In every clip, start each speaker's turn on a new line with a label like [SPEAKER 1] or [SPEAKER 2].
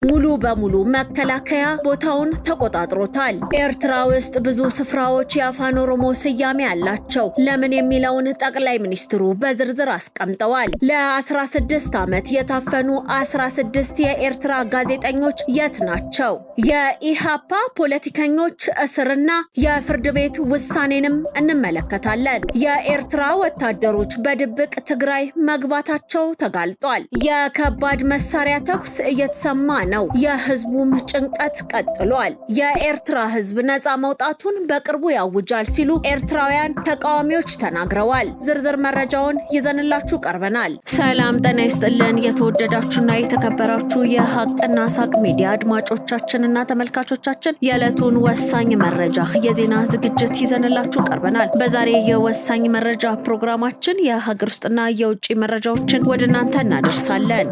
[SPEAKER 1] ሙሉ በሙሉ መከላከያ ቦታውን ተቆጣጥሮታል። ኤርትራ ውስጥ ብዙ ስፍራዎች የአፋን ኦሮሞ ስያሜ አላቸው። ለምን የሚለውን ጠቅላይ ሚኒስትሩ በዝርዝር አስቀምጠዋል። ለ16 ዓመት የታፈኑ 16 የኤርትራ ጋዜጠኞች የት ናቸው? የኢሃፓ ፖለቲከኞች እስርና የፍርድ ቤት ውሳኔንም እንመለከታለን። የኤርትራ ወታደሮች በድብቅ ትግራይ መግባታቸው ተጋልጧል። የከባድ መሳሪያ ተኩስ እየተሰማ ነው። የህዝቡም ጭንቀት ቀጥሏል። የኤርትራ ህዝብ ነፃ መውጣቱን በቅርቡ ያውጃል ሲሉ ኤርትራውያን ተቃዋሚዎች ተናግረዋል። ዝርዝር መረጃውን ይዘንላችሁ ቀርበናል። ሰላም ጤና ይስጥልን። የተወደዳችሁና የተከበራችሁ የሀቅና ሳቅ ሚዲያ አድማጮቻችንና ተመልካቾቻችን የዕለቱን ወሳኝ መረጃ የዜና ዝግጅት ይዘንላችሁ ቀርበናል። በዛሬ የወሳኝ መረጃ ፕሮግራማችን የሀገር ውስጥና የውጭ መረጃዎችን ወደ እናንተ እናደርሳለን።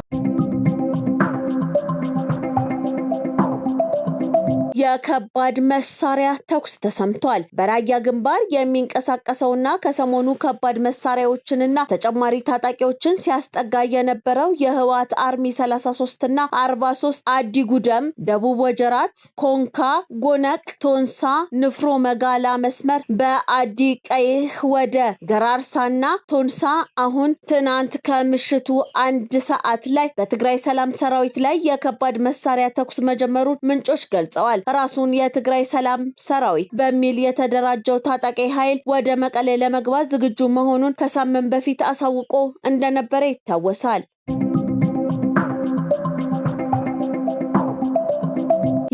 [SPEAKER 1] የከባድ መሳሪያ ተኩስ ተሰምቷል። በራያ ግንባር የሚንቀሳቀሰውና ከሰሞኑ ከባድ መሳሪያዎችንና ተጨማሪ ታጣቂዎችን ሲያስጠጋ የነበረው የህወሓት አርሚ 33 እና 43 አዲ ጉደም፣ ደቡብ ወጀራት፣ ኮንካ፣ ጎነቅ፣ ቶንሳ፣ ንፍሮ መጋላ መስመር በአዲ ቀይህ ወደ ገራርሳና ቶንሳ አሁን ትናንት ከምሽቱ 1 ሰዓት ላይ በትግራይ ሰላም ሰራዊት ላይ የከባድ መሳሪያ ተኩስ መጀመሩን ምንጮች ገልጸዋል። ራሱን የትግራይ ሰላም ሰራዊት በሚል የተደራጀው ታጣቂ ኃይል ወደ መቀሌ ለመግባት ዝግጁ መሆኑን ከሳምንት በፊት አሳውቆ እንደነበረ ይታወሳል።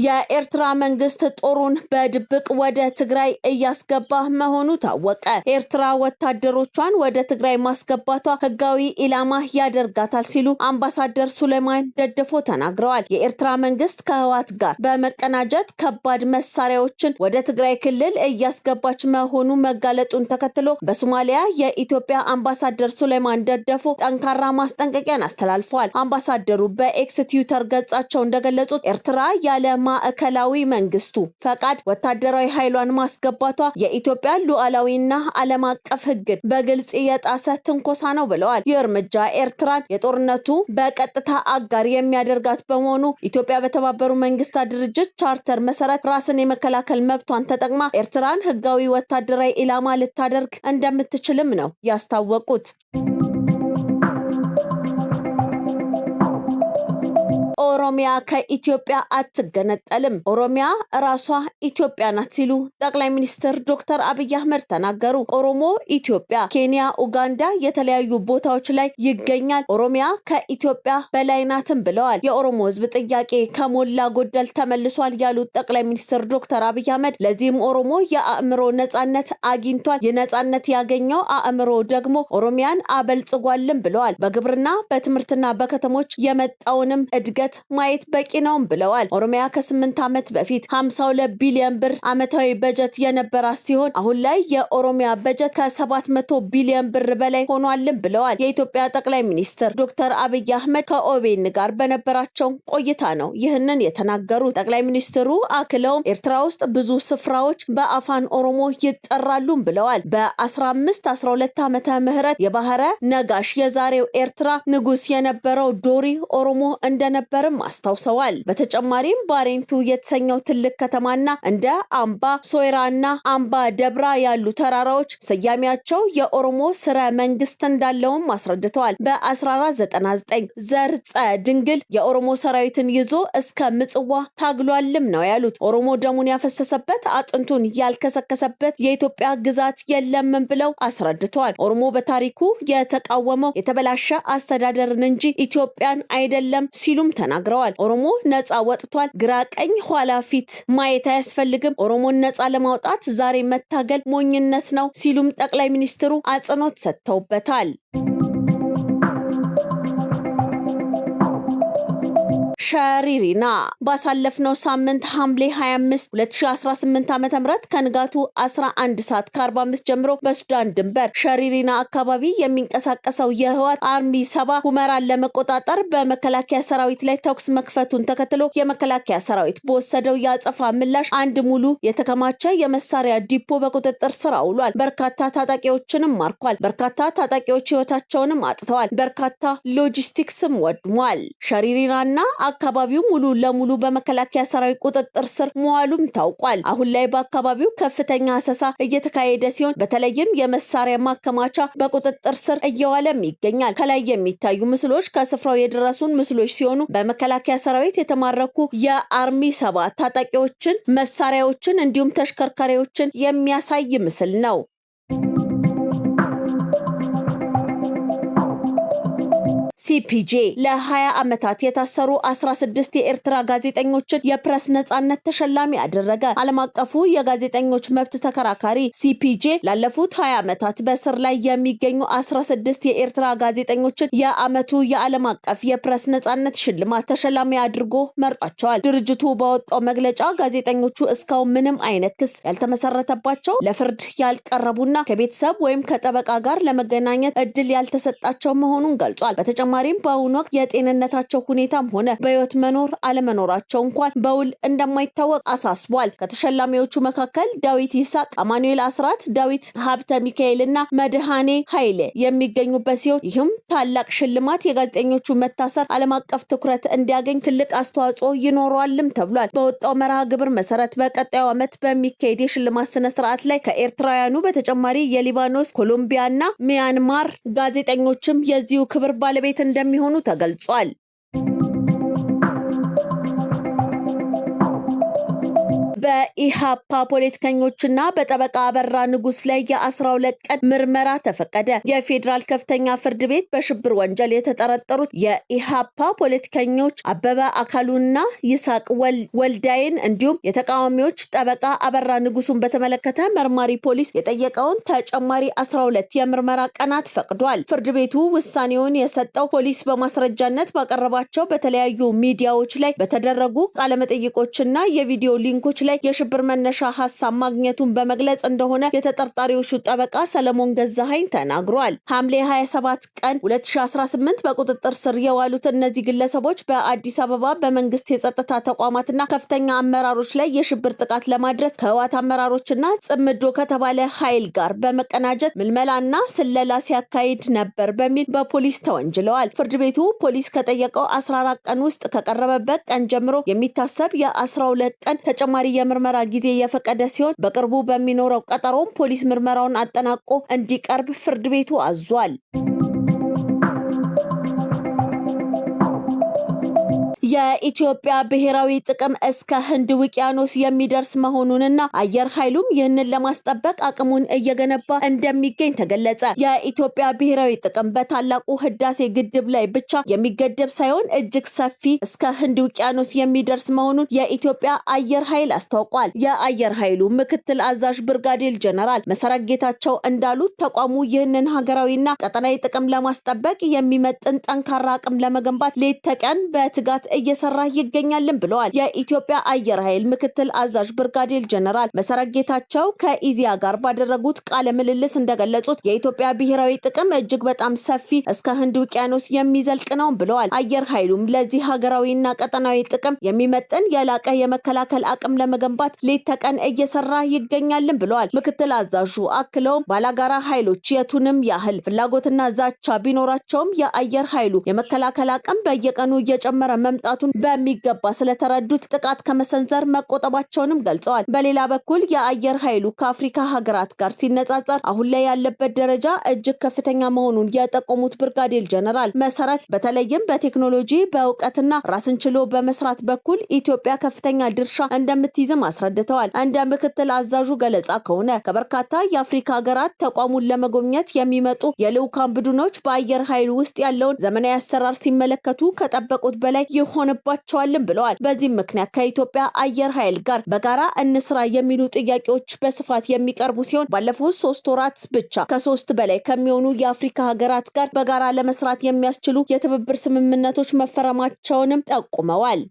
[SPEAKER 1] የኤርትራ መንግስት ጦሩን በድብቅ ወደ ትግራይ እያስገባ መሆኑ ታወቀ። ኤርትራ ወታደሮቿን ወደ ትግራይ ማስገባቷ ህጋዊ ኢላማ ያደርጋታል ሲሉ አምባሳደር ሱሌማን ደደፎ ተናግረዋል። የኤርትራ መንግስት ከህወሓት ጋር በመቀናጀት ከባድ መሳሪያዎችን ወደ ትግራይ ክልል እያስገባች መሆኑ መጋለጡን ተከትሎ በሶማሊያ የኢትዮጵያ አምባሳደር ሱሌማን ደደፎ ጠንካራ ማስጠንቀቂያን አስተላልፈዋል። አምባሳደሩ በኤክስ ትዊተር ገጻቸው እንደገለጹት ኤርትራ ያለ ማዕከላዊ መንግስቱ ፈቃድ ወታደራዊ ኃይሏን ማስገባቷ የኢትዮጵያ ሉዓላዊና ዓለም አቀፍ ህግን በግልጽ የጣሰ ትንኮሳ ነው ብለዋል። ይህ እርምጃ ኤርትራን የጦርነቱ በቀጥታ አጋር የሚያደርጋት በመሆኑ ኢትዮጵያ በተባበሩ መንግስታት ድርጅት ቻርተር መሰረት ራስን የመከላከል መብቷን ተጠቅማ ኤርትራን ህጋዊ ወታደራዊ ኢላማ ልታደርግ እንደምትችልም ነው ያስታወቁት። ኦሮሚያ ከኢትዮጵያ አትገነጠልም፣ ኦሮሚያ ራሷ ኢትዮጵያ ናት ሲሉ ጠቅላይ ሚኒስትር ዶክተር አብይ አህመድ ተናገሩ። ኦሮሞ ኢትዮጵያ፣ ኬንያ፣ ኡጋንዳ የተለያዩ ቦታዎች ላይ ይገኛል። ኦሮሚያ ከኢትዮጵያ በላይ ናትም ብለዋል። የኦሮሞ ህዝብ ጥያቄ ከሞላ ጎደል ተመልሷል ያሉት ጠቅላይ ሚኒስትር ዶክተር አብይ አህመድ ለዚህም ኦሮሞ የአእምሮ ነጻነት አግኝቷል። የነጻነት ያገኘው አእምሮ ደግሞ ኦሮሚያን አበልጽጓልም ብለዋል። በግብርና በትምህርትና በከተሞች የመጣውንም እድገት ማየት በቂ ነው ብለዋል። ኦሮሚያ ከ8 ዓመት በፊት 52 ቢሊዮን ብር ዓመታዊ በጀት የነበራት ሲሆን አሁን ላይ የኦሮሚያ በጀት ከ700 ቢሊዮን ብር በላይ ሆኗልም ብለዋል። የኢትዮጵያ ጠቅላይ ሚኒስትር ዶክተር አብይ አህመድ ከኦቤን ጋር በነበራቸው ቆይታ ነው ይህንን የተናገሩት። ጠቅላይ ሚኒስትሩ አክለውም ኤርትራ ውስጥ ብዙ ስፍራዎች በአፋን ኦሮሞ ይጠራሉም ብለዋል። በ1512 ዓመተ ምህረት የባህረ ነጋሽ የዛሬው ኤርትራ ንጉስ የነበረው ዶሪ ኦሮሞ እንደነበረ አስታውሰዋል። በተጨማሪም ባሬንቱ የተሰኘው ትልቅ ከተማና እንደ አምባ ሶይራና አምባ ደብራ ያሉ ተራራዎች ስያሜያቸው የኦሮሞ ስረ መንግስት እንዳለውም አስረድተዋል። በ1499 ዘርፀ ድንግል የኦሮሞ ሰራዊትን ይዞ እስከ ምጽዋ ታግሏልም ነው ያሉት። ኦሮሞ ደሙን ያፈሰሰበት አጥንቱን ያልከሰከሰበት የኢትዮጵያ ግዛት የለም ብለው አስረድተዋል። ኦሮሞ በታሪኩ የተቃወመው የተበላሸ አስተዳደርን እንጂ ኢትዮጵያን አይደለም ሲሉም ተናግረዋል። ኦሮሞ ነፃ ወጥቷል። ግራ ቀኝ ኋላ ፊት ማየት አያስፈልግም። ኦሮሞን ነፃ ለማውጣት ዛሬ መታገል ሞኝነት ነው ሲሉም ጠቅላይ ሚኒስትሩ አጽንኦት ሰጥተውበታል። ሸሪሪና ባሳለፍነው ሳምንት ሐምሌ 25 2018 ዓ.ም ከንጋቱ 11 ሰዓት ከ45 ጀምሮ በሱዳን ድንበር ሸሪሪና አካባቢ የሚንቀሳቀሰው የህወሓት አርሚ 7 ሁመራን ለመቆጣጠር በመከላከያ ሰራዊት ላይ ተኩስ መክፈቱን ተከትሎ የመከላከያ ሰራዊት በወሰደው የአጸፋ ምላሽ አንድ ሙሉ የተከማቸ የመሳሪያ ዲፖ በቁጥጥር ስር አውሏል። በርካታ ታጣቂዎችንም ማርኳል። በርካታ ታጣቂዎች ህይወታቸውንም አጥተዋል። በርካታ ሎጂስቲክስም ወድሟል። ሸሪሪናና አካባቢው ሙሉ ለሙሉ በመከላከያ ሰራዊት ቁጥጥር ስር መዋሉም ታውቋል። አሁን ላይ በአካባቢው ከፍተኛ አሰሳ እየተካሄደ ሲሆን በተለይም የመሳሪያ ማከማቻ በቁጥጥር ስር እየዋለም ይገኛል። ከላይ የሚታዩ ምስሎች ከስፍራው የደረሱን ምስሎች ሲሆኑ በመከላከያ ሰራዊት የተማረኩ የአርሚ 7 ታጣቂዎችን፣ መሳሪያዎችን እንዲሁም ተሽከርካሪዎችን የሚያሳይ ምስል ነው። ሲፒጄ ለ20 ዓመታት የታሰሩ 16 የኤርትራ ጋዜጠኞችን የፕሬስ ነጻነት ተሸላሚ አደረገ። ዓለም አቀፉ የጋዜጠኞች መብት ተከራካሪ ሲፒጄ ላለፉት 20 ዓመታት በእስር ላይ የሚገኙ 16 የኤርትራ ጋዜጠኞችን የዓመቱ የዓለም አቀፍ የፕሬስ ነጻነት ሽልማት ተሸላሚ አድርጎ መርጧቸዋል። ድርጅቱ ባወጣው መግለጫ ጋዜጠኞቹ እስካሁን ምንም አይነት ክስ ያልተመሰረተባቸው፣ ለፍርድ ያልቀረቡና ከቤተሰብ ወይም ከጠበቃ ጋር ለመገናኘት እድል ያልተሰጣቸው መሆኑን ገልጿል። በተጨማሪም በአሁኑ ወቅት የጤንነታቸው ሁኔታም ሆነ በህይወት መኖር አለመኖራቸው እንኳን በውል እንደማይታወቅ አሳስቧል። ከተሸላሚዎቹ መካከል ዳዊት ይስሐቅ፣ አማኑኤል አስራት፣ ዳዊት ሀብተ ሚካኤልና መድኃኔ ኃይሌ የሚገኙበት ሲሆን ይህም ታላቅ ሽልማት የጋዜጠኞቹ መታሰር ዓለም አቀፍ ትኩረት እንዲያገኝ ትልቅ አስተዋጽኦ ይኖረዋልም ተብሏል። በወጣው መርሃ ግብር መሰረት በቀጣዩ ዓመት በሚካሄድ የሽልማት ስነ ስርዓት ላይ ከኤርትራውያኑ በተጨማሪ የሊባኖስ፣ ኮሎምቢያና ሚያንማር ጋዜጠኞችም የዚሁ ክብር ባለቤት እንደሚሆኑ ተገልጿል። በኢሃፓ ፖለቲከኞችና በጠበቃ አበራ ንጉስ ላይ የ12 ቀን ምርመራ ተፈቀደ። የፌዴራል ከፍተኛ ፍርድ ቤት በሽብር ወንጀል የተጠረጠሩት የኢሃፓ ፖለቲከኞች አበበ አካሉና ይስሐቅ ወልዳይን እንዲሁም የተቃዋሚዎች ጠበቃ አበራ ንጉሱን በተመለከተ መርማሪ ፖሊስ የጠየቀውን ተጨማሪ 12 የምርመራ ቀናት ፈቅዷል። ፍርድ ቤቱ ውሳኔውን የሰጠው ፖሊስ በማስረጃነት ባቀረባቸው በተለያዩ ሚዲያዎች ላይ በተደረጉ ቃለመጠይቆችና የቪዲዮ ሊንኮች ላይ የሽብር መነሻ ሐሳብ ማግኘቱን በመግለጽ እንደሆነ የተጠርጣሪዎቹ ጠበቃ ሰለሞን ገዛኸኝ ተናግሯል። ሐምሌ 27 ቀን 2018 በቁጥጥር ስር የዋሉት እነዚህ ግለሰቦች በአዲስ አበባ በመንግስት የጸጥታ ተቋማትና ከፍተኛ አመራሮች ላይ የሽብር ጥቃት ለማድረስ ከህወሓት አመራሮችና ጽምዶ ከተባለ ኃይል ጋር በመቀናጀት ምልመላና ስለላ ሲያካሂድ ነበር በሚል በፖሊስ ተወንጅለዋል። ፍርድ ቤቱ ፖሊስ ከጠየቀው 14 ቀን ውስጥ ከቀረበበት ቀን ጀምሮ የሚታሰብ የ12 ቀን ተጨማሪ የምርመራ ጊዜ የፈቀደ ሲሆን በቅርቡ በሚኖረው ቀጠሮም ፖሊስ ምርመራውን አጠናቆ እንዲቀርብ ፍርድ ቤቱ አዟል። የኢትዮጵያ ብሔራዊ ጥቅም እስከ ህንድ ውቅያኖስ የሚደርስ መሆኑንና አየር ኃይሉም ይህንን ለማስጠበቅ አቅሙን እየገነባ እንደሚገኝ ተገለጸ። የኢትዮጵያ ብሔራዊ ጥቅም በታላቁ ህዳሴ ግድብ ላይ ብቻ የሚገደብ ሳይሆን እጅግ ሰፊ እስከ ህንድ ውቅያኖስ የሚደርስ መሆኑን የኢትዮጵያ አየር ኃይል አስታውቋል። የአየር ኃይሉ ምክትል አዛዥ ብርጋዴር ጀነራል መሰረት ጌታቸው እንዳሉት ተቋሙ ይህንን ሀገራዊና ቀጠናዊ ጥቅም ለማስጠበቅ የሚመጥን ጠንካራ አቅም ለመገንባት ሌት ተቀን በትጋት እየሰራ ይገኛልን ብለዋል። የኢትዮጵያ አየር ኃይል ምክትል አዛዥ ብርጋዴር ጀነራል መሰረት ጌታቸው ከኢዚያ ጋር ባደረጉት ቃለ ምልልስ እንደገለጹት የኢትዮጵያ ብሔራዊ ጥቅም እጅግ በጣም ሰፊ እስከ ህንድ ውቅያኖስ የሚዘልቅ ነው ብለዋል። አየር ኃይሉም ለዚህ ሀገራዊና ቀጠናዊ ጥቅም የሚመጥን የላቀ የመከላከል አቅም ለመገንባት ሌት ተቀን እየሰራ ይገኛልን ብለዋል። ምክትል አዛዡ አክለውም ባላጋራ ኃይሎች የቱንም ያህል ፍላጎትና ዛቻ ቢኖራቸውም የአየር ኃይሉ የመከላከል አቅም በየቀኑ እየጨመረ መምጣቱን በሚገባ ስለተረዱት ጥቃት ከመሰንዘር መቆጠባቸውንም ገልጸዋል። በሌላ በኩል የአየር ኃይሉ ከአፍሪካ ሀገራት ጋር ሲነጻጸር አሁን ላይ ያለበት ደረጃ እጅግ ከፍተኛ መሆኑን የጠቆሙት ብርጋዴር ጀነራል መሰረት በተለይም በቴክኖሎጂ በእውቀትና ራስን ችሎ በመስራት በኩል ኢትዮጵያ ከፍተኛ ድርሻ እንደምትይዝም አስረድተዋል። እንደ ምክትል አዛዡ ገለጻ ከሆነ ከበርካታ የአፍሪካ ሀገራት ተቋሙን ለመጎብኘት የሚመጡ የልዑካን ቡድኖች በአየር ኃይሉ ውስጥ ያለውን ዘመናዊ አሰራር ሲመለከቱ ከጠበቁት በላይ ይሆንባቸዋልም ብለዋል። በዚህም ምክንያት ከኢትዮጵያ አየር ኃይል ጋር በጋራ እንስራ የሚሉ ጥያቄዎች በስፋት የሚቀርቡ ሲሆን ባለፉት 3 ወራት ብቻ ከ3 በላይ ከሚሆኑ የአፍሪካ ሀገራት ጋር በጋራ ለመስራት የሚያስችሉ የትብብር ስምምነቶች መፈረማቸውንም ጠቁመዋል።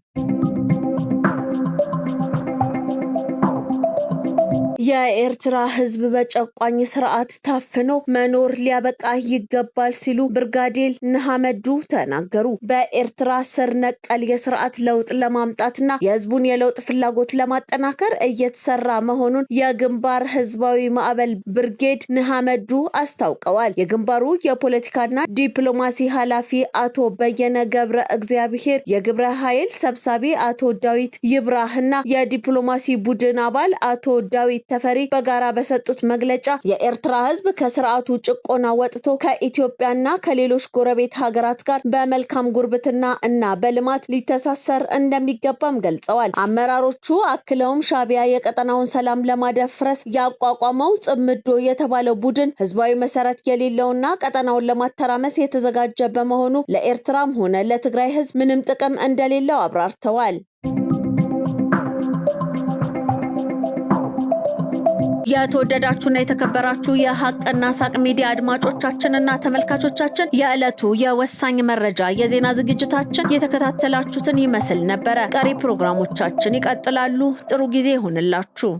[SPEAKER 1] የኤርትራ ህዝብ በጨቋኝ ስርዓት ታፍኖ መኖር ሊያበቃ ይገባል ሲሉ ብርጋዴር ንሓመዱ ተናገሩ። በኤርትራ ስር ነቀል የስርዓት ለውጥ ለማምጣትና የህዝቡን የለውጥ ፍላጎት ለማጠናከር እየተሰራ መሆኑን የግንባር ህዝባዊ ማዕበል ብርጌድ ንሓመዱ አስታውቀዋል። የግንባሩ የፖለቲካና ዲፕሎማሲ ኃላፊ አቶ በየነ ገብረ እግዚአብሔር፣ የግብረ ኃይል ሰብሳቢ አቶ ዳዊት ይብራህና የዲፕሎማሲ ቡድን አባል አቶ ዳዊት ተፈሪ በጋራ በሰጡት መግለጫ የኤርትራ ህዝብ ከስርዓቱ ጭቆና ወጥቶ ከኢትዮጵያና ከሌሎች ጎረቤት ሀገራት ጋር በመልካም ጉርብትና እና በልማት ሊተሳሰር እንደሚገባም ገልጸዋል። አመራሮቹ አክለውም ሻዕቢያ የቀጠናውን ሰላም ለማደፍረስ ያቋቋመው ጽምዶ የተባለው ቡድን ህዝባዊ መሰረት የሌለውና ቀጠናውን ለማተራመስ የተዘጋጀ በመሆኑ ለኤርትራም ሆነ ለትግራይ ህዝብ ምንም ጥቅም እንደሌለው አብራርተዋል። የተወደዳችሁና የተከበራችሁ የሐቅና ሳቅ ሚዲያ አድማጮቻችንና ተመልካቾቻችን የዕለቱ የወሳኝ መረጃ የዜና ዝግጅታችን የተከታተላችሁትን ይመስል ነበረ። ቀሪ ፕሮግራሞቻችን ይቀጥላሉ። ጥሩ ጊዜ ይሁንላችሁ።